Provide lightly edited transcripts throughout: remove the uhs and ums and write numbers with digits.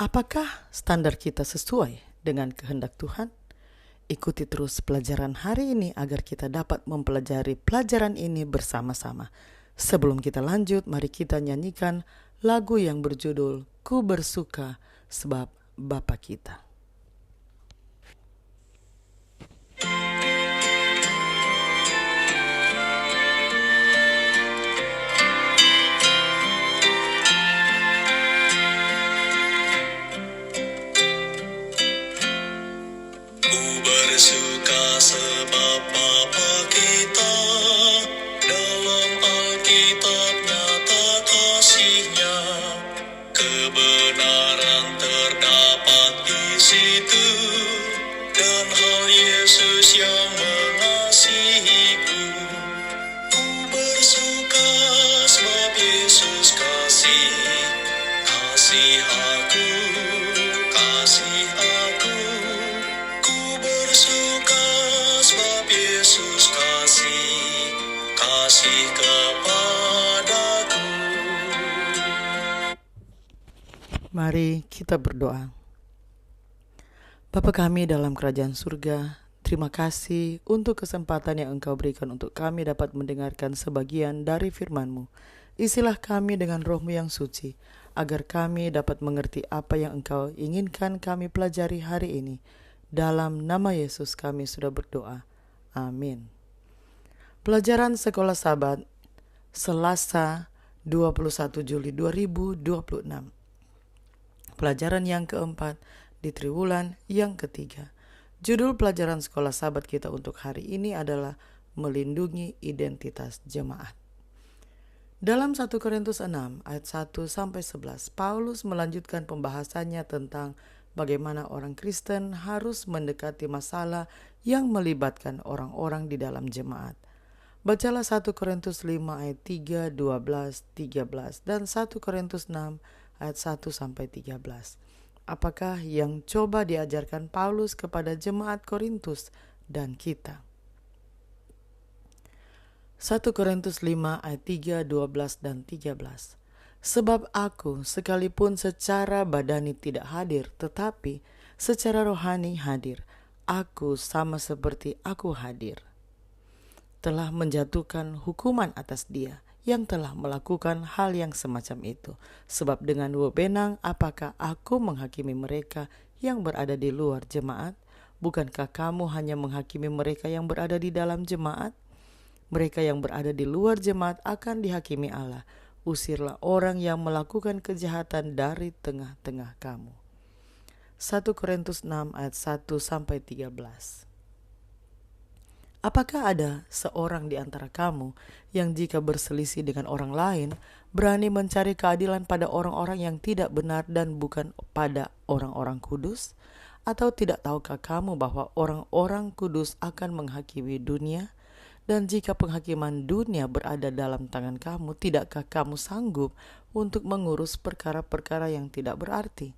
Apakah standar kita sesuai dengan kehendak Tuhan? Ikuti terus pelajaran hari ini agar kita dapat mempelajari pelajaran ini bersama-sama. Sebelum kita lanjut, mari kita nyanyikan lagu yang berjudul Ku Bersuka Sebab Bapa Kita. Bersuka sebab Bapa kita dalam Alkitab nyata kasih-Nya, kebenaran terdapat di situ, dan hal Yesus yang mengasihiku. Ku bersuka sebab Yesus kasih aku. Bersuka sebab Yesus kasih kepadaku. Mari kita berdoa. Bapa kami dalam kerajaan surga, terima kasih untuk kesempatan yang Engkau berikan untuk kami dapat mendengarkan sebagian dari firman-Mu. Isilah kami dengan Roh-Mu yang suci, agar kami dapat mengerti apa yang Engkau inginkan kami pelajari hari ini. Dalam nama Yesus kami sudah berdoa. Amin. Pelajaran Sekolah Sabat, Selasa 21 Juli 2026. Pelajaran yang keempat di triwulan yang ketiga. Judul pelajaran Sekolah Sabat kita untuk hari ini adalah Melindungi Identitas Jemaat. Dalam 1 Korintus 6 ayat 1-11, Paulus melanjutkan pembahasannya tentang bagaimana orang Kristen harus mendekati masalah yang melibatkan orang-orang di dalam jemaat. Bacalah 1 Korintus 5 ayat 3, 12, 13 dan 1 Korintus 6 ayat 1-13. Apakah yang coba diajarkan Paulus kepada jemaat Korintus dan kita? 1 Korintus 5 ayat 3, 12 dan 13. Sebab aku sekalipun secara badani tidak hadir, tetapi secara rohani hadir. Aku sama seperti aku hadir. Telah menjatuhkan hukuman atas dia yang telah melakukan hal yang semacam itu. Sebab dengan wewenang apakah aku menghakimi mereka yang berada di luar jemaat? Bukankah kamu hanya menghakimi mereka yang berada di dalam jemaat? Mereka yang berada di luar jemaat akan dihakimi Allah. Usirlah orang yang melakukan kejahatan dari tengah-tengah kamu. 1 Korintus 6 ayat 1-13. Apakah ada seorang di antara kamu yang jika berselisih dengan orang lain berani mencari keadilan pada orang-orang yang tidak benar dan bukan pada orang-orang kudus? Atau tidak tahukah kamu bahwa orang-orang kudus akan menghakimi dunia? Dan jika penghakiman dunia berada dalam tangan kamu, tidakkah kamu sanggup untuk mengurus perkara-perkara yang tidak berarti?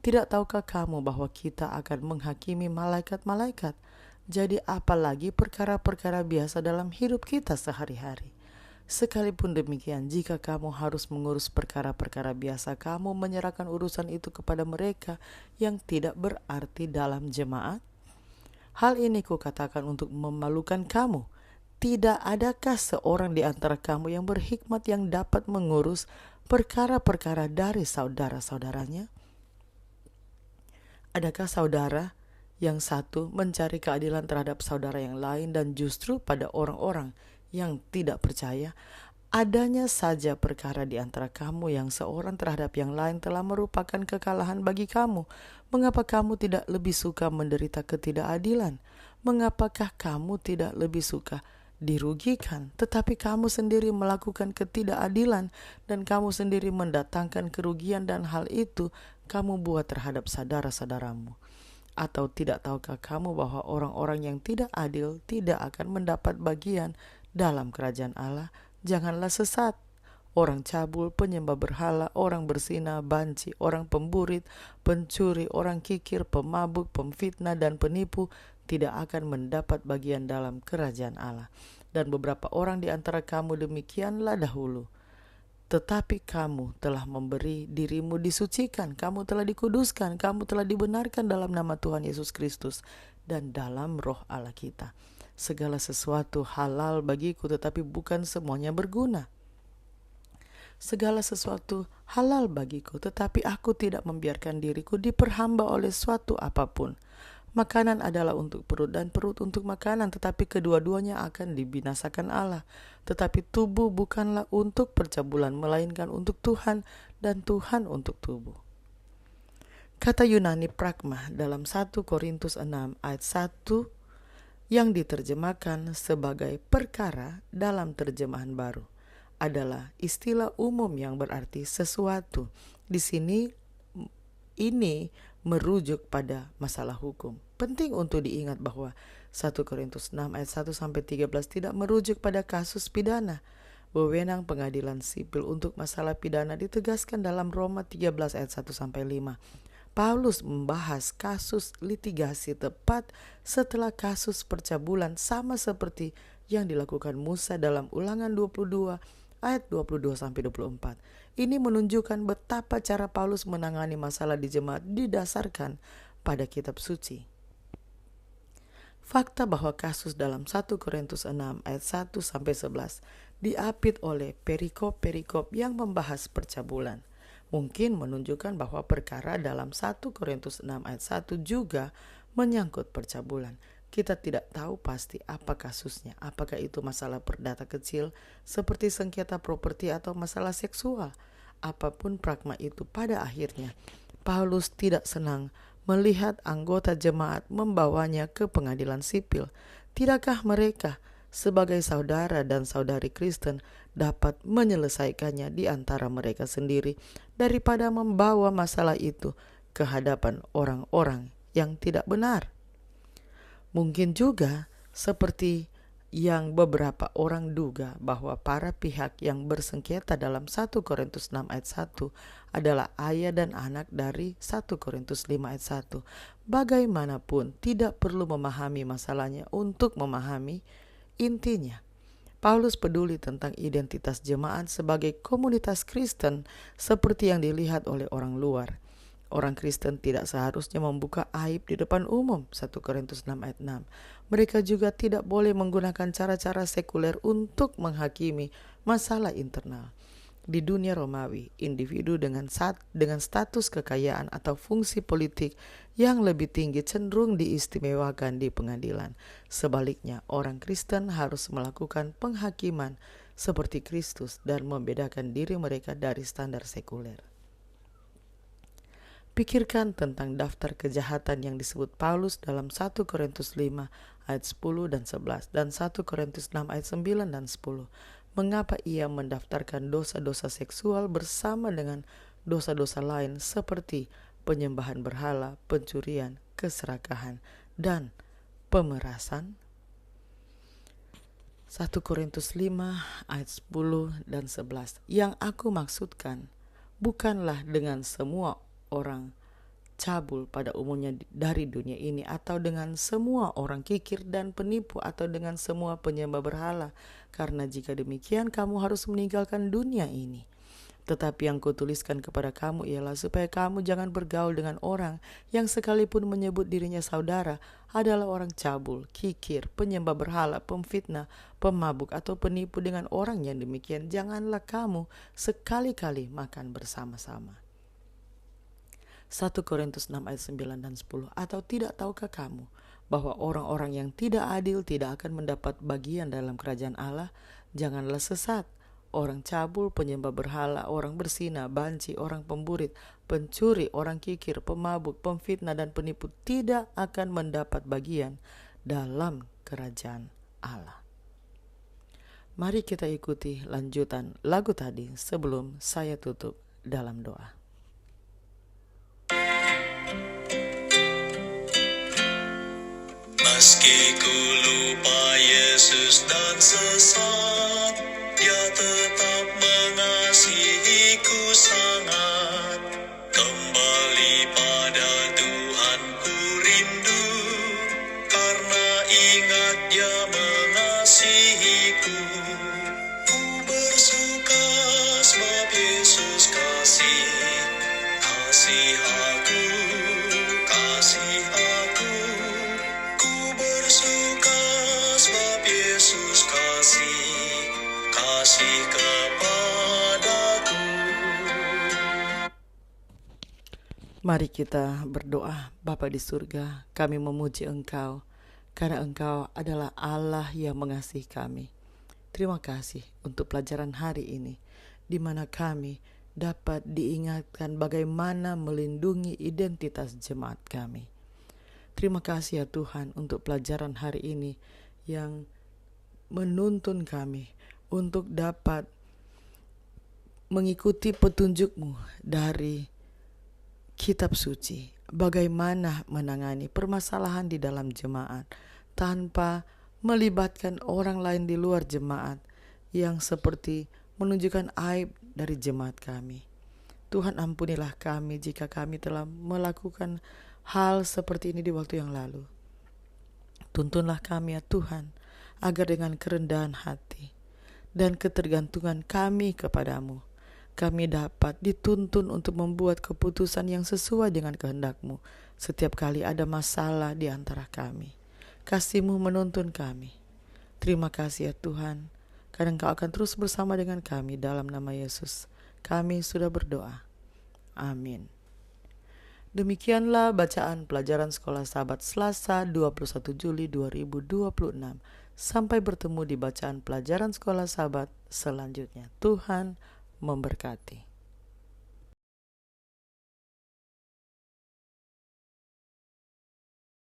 Tidak tahukah kamu bahwa kita akan menghakimi malaikat-malaikat? Jadi apalagi perkara-perkara biasa dalam hidup kita sehari-hari. Sekalipun demikian, jika kamu harus mengurus perkara-perkara biasa, kamu menyerahkan urusan itu kepada mereka yang tidak berarti dalam jemaat? Hal ini kukatakan untuk memalukan kamu. Tidak adakah seorang di antara kamu yang berhikmat yang dapat mengurus perkara-perkara dari saudara-saudaranya? Adakah saudara yang satu mencari keadilan terhadap saudara yang lain dan justru pada orang-orang yang tidak percaya? Adanya saja perkara di antara kamu yang seorang terhadap yang lain telah merupakan kekalahan bagi kamu. Mengapa kamu tidak lebih suka menderita ketidakadilan? Mengapakah kamu tidak lebih suka dirugikan, tetapi kamu sendiri melakukan ketidakadilan dan kamu sendiri mendatangkan kerugian, dan hal itu kamu buat terhadap saudara-saudaramu? Atau tidak tahukah kamu bahwa orang-orang yang tidak adil tidak akan mendapat bagian dalam kerajaan Allah? Janganlah sesat. Orang cabul, penyembah berhala, orang berzina, banci, orang pemburit, pencuri, orang kikir, pemabuk, pemfitnah, dan penipu tidak akan mendapat bagian dalam kerajaan Allah. Dan beberapa orang di antara kamu demikianlah dahulu, tetapi kamu telah memberi dirimu disucikan, kamu telah dikuduskan, kamu telah dibenarkan dalam nama Tuhan Yesus Kristus dan dalam roh Allah kita. Segala sesuatu halal bagiku, tetapi bukan semuanya berguna. Segala sesuatu halal bagiku, tetapi aku tidak membiarkan diriku diperhamba oleh suatu apapun. Makanan adalah untuk perut dan perut untuk makanan, tetapi kedua-duanya akan dibinasakan Allah. Tetapi tubuh bukanlah untuk percabulan, melainkan untuk Tuhan, dan Tuhan untuk tubuh. Kata Yunani pragma dalam 1 Korintus 6 ayat 1 yang diterjemahkan sebagai perkara dalam terjemahan baru adalah istilah umum yang berarti sesuatu. Di sini ini merujuk pada masalah hukum. Penting untuk diingat bahwa 1 Korintus 6 ayat 1-13 tidak merujuk pada kasus pidana. Wewenang pengadilan sipil untuk masalah pidana ditegaskan dalam Roma 13 ayat 1-5. Paulus membahas kasus litigasi tepat setelah kasus percabulan, sama seperti yang dilakukan Musa dalam Ulangan 22 ayat 22-24. Ini menunjukkan betapa cara Paulus menangani masalah di jemaat didasarkan pada kitab suci. Fakta bahwa kasus dalam 1 Korintus 6 ayat 1-11 diapit oleh perikop-perikop yang membahas percabulan mungkin menunjukkan bahwa perkara dalam 1 Korintus 6 ayat 1 juga menyangkut percabulan. Kita tidak tahu pasti apa kasusnya, apakah itu masalah perdata kecil seperti sengketa properti atau masalah seksual. Apapun pragma itu, pada akhirnya Paulus tidak senang melihat anggota jemaat membawanya ke pengadilan sipil. Tidakkah mereka sebagai saudara dan saudari Kristen dapat menyelesaikannya di antara mereka sendiri daripada membawa masalah itu ke hadapan orang-orang yang tidak benar? Mungkin juga seperti yang beberapa orang duga bahwa para pihak yang bersengketa dalam 1 Korintus 6 ayat 1 adalah ayah dan anak dari 1 Korintus 5 ayat 1. Bagaimanapun tidak perlu memahami masalahnya untuk memahami intinya. Paulus peduli tentang identitas jemaat sebagai komunitas Kristen seperti yang dilihat oleh orang luar. Orang Kristen tidak seharusnya membuka aib di depan umum, 1 Korintus 6 ayat 6. Mereka juga tidak boleh menggunakan cara-cara sekuler untuk menghakimi masalah internal. Di dunia Romawi, individu dengan status kekayaan atau fungsi politik yang lebih tinggi cenderung diistimewakan di pengadilan. Sebaliknya, orang Kristen harus melakukan penghakiman seperti Kristus dan membedakan diri mereka dari standar sekuler. Pikirkan tentang daftar kejahatan yang disebut Paulus dalam 1 Korintus 5 ayat 10 dan 11 dan 1 Korintus 6 ayat 9 dan 10. Mengapa ia mendaftarkan dosa-dosa seksual bersama dengan dosa-dosa lain seperti penyembahan berhala, pencurian, keserakahan, dan pemerasan? 1 Korintus 5 ayat 10 dan 11. Yang aku maksudkan bukanlah dengan semua orang cabul pada umumnya dari dunia ini, atau dengan semua orang kikir dan penipu, atau dengan semua penyembah berhala, karena jika demikian kamu harus meninggalkan dunia ini. Tetapi yang kutuliskan kepada kamu ialah supaya kamu jangan bergaul dengan orang yang sekalipun menyebut dirinya saudara adalah orang cabul, kikir, penyembah berhala, pemfitnah, pemabuk, atau penipu. Dengan orang yang demikian janganlah kamu sekali-kali makan bersama-sama. 1 Korintus 6 ayat 9 dan 10. Atau tidak tahukah kamu bahwa orang-orang yang tidak adil tidak akan mendapat bagian dalam kerajaan Allah? Janganlah sesat. Orang cabul, penyembah berhala, orang berzina, banci, orang pemburit, pencuri, orang kikir, pemabuk, pemfitnah, dan penipu tidak akan mendapat bagian dalam kerajaan Allah. Mari kita ikuti lanjutan lagu tadi sebelum saya tutup dalam doa. Meski ku lupa Yesus dan sesat, Dia tetap mengasihiku sangat. Kembali pada Tuhan ku rindu, karena ingat Dia mengasihiku. Ku bersuka sebab Mari kita berdoa. Bapa di surga, kami memuji Engkau karena Engkau adalah Allah yang mengasihi kami. Terima kasih untuk pelajaran hari ini, di mana kami dapat diingatkan bagaimana melindungi identitas jemaat kami. Terima kasih ya Tuhan untuk pelajaran hari ini yang menuntun kami untuk dapat mengikuti petunjuk-Mu dari kitab suci. Bagaimana menangani permasalahan di dalam jemaat tanpa melibatkan orang lain di luar jemaat yang seperti menunjukkan aib dari jemaat kami. Tuhan, ampunilah kami jika kami telah melakukan hal seperti ini di waktu yang lalu. Tuntunlah kami ya Tuhan, agar dengan kerendahan hati dan ketergantungan kami kepadamu, kami dapat dituntun untuk membuat keputusan yang sesuai dengan kehendak-Mu setiap kali ada masalah di antara kami. Kasih-Mu menuntun kami. Terima kasih ya Tuhan, karena Engkau akan terus bersama dengan kami. Dalam nama Yesus kami sudah berdoa. Amin. Demikianlah bacaan pelajaran Sekolah Sahabat Selasa 21 Juli 2026. Sampai bertemu di bacaan pelajaran Sekolah Sahabat selanjutnya. Tuhan memberkati.